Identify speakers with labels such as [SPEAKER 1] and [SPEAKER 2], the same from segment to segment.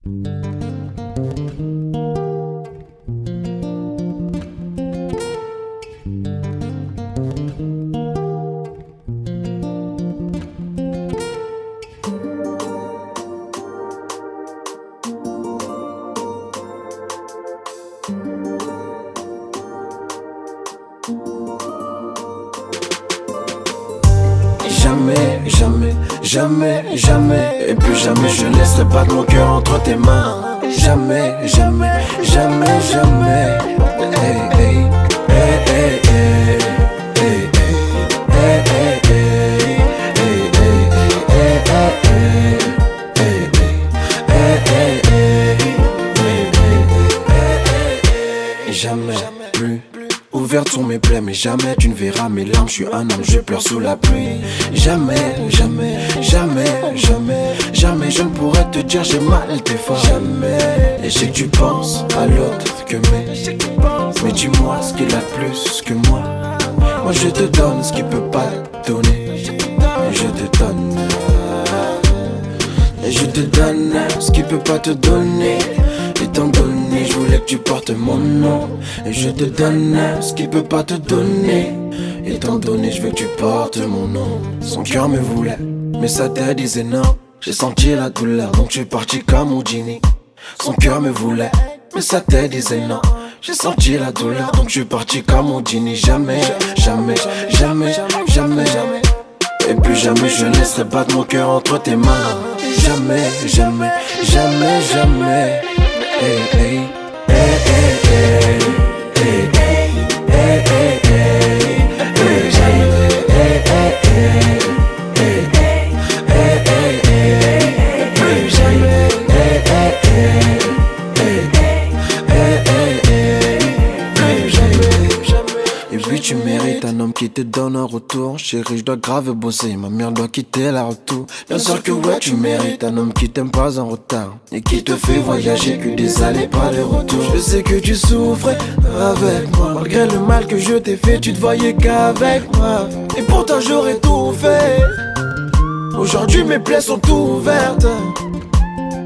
[SPEAKER 1] Jamais, jamais, jamais, jamais, et plus jamais je laisserai battre mon cœur entre tes mains. Jamais, jamais, jamais, jamais. Hey, hey, hey, hey, hey, hey, hey, hey, hey. Jamais plus ouvertes sont mes plaies, mais jamais tu ne verras mes larmes. Je suis un homme, je pleure sous la pluie. Jamais, jamais, jamais, jamais, jamais je ne pourrais te dire j'ai mal tes fois. Jamais. Et je sais que tu penses à l'autre que mais dis-moi ce qu'il a de plus que moi. Moi je te donne ce qu'il peut pas te donner. Et je te donne. Et je te donne ce qu'il peut pas te donner. Étant donné, je voulais que tu portes mon nom. Et je te donne ce qu'il peut pas te donner. Étant donné, je veux que tu portes mon nom. Son cœur me voulait, mais sa tête disait non. J'ai senti la douleur, donc je suis parti comme Houdini. Son cœur me voulait, mais sa tête disait non. J'ai senti la douleur, donc je suis parti comme Houdini. Jamais, jamais, jamais, jamais, jamais. Et plus jamais je laisserai battre mon cœur entre tes mains. Jamais, jamais, jamais, jamais. Hey, hey, hey, hey, hey, hey, hey, hey, et puis tu mérites un homme qui te donne un retour. Chérie, je dois grave bosser, ma mère doit quitter la retour. Bien sûr que ouais, tu mérites un homme qui t'aime pas en retard et qui te fait voyager que des allées pas de retour. Je sais que tu souffrais avec moi, malgré le mal que je t'ai fait, tu te voyais qu'avec moi. Et pourtant j'aurais tout fait. Aujourd'hui mes plaies sont ouvertes,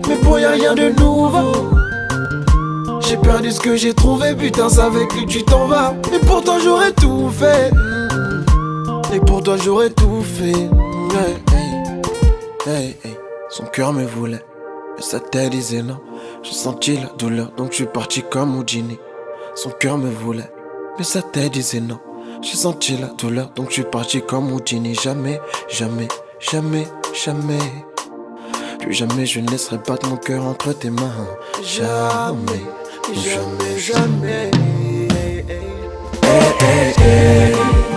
[SPEAKER 1] mais pour y'a rien de nouveau. J'ai perdu ce que j'ai trouvé, putain ça avec lui tu t'en vas. Et pourtant j'aurais tout fait. Et pour toi j'aurais tout fait. Hey, hey, hey, hey. Son cœur me voulait, mais sa tête disait non. J'ai senti la douleur, donc je suis parti comme Houdini. Son cœur me voulait, mais sa tête disait non. J'ai senti la douleur, donc je suis parti comme Houdini. Jamais, jamais, jamais, jamais. Plus jamais je ne laisserai battre mon cœur entre tes mains. Jamais, jamais, jamais. Hey, hey, hey.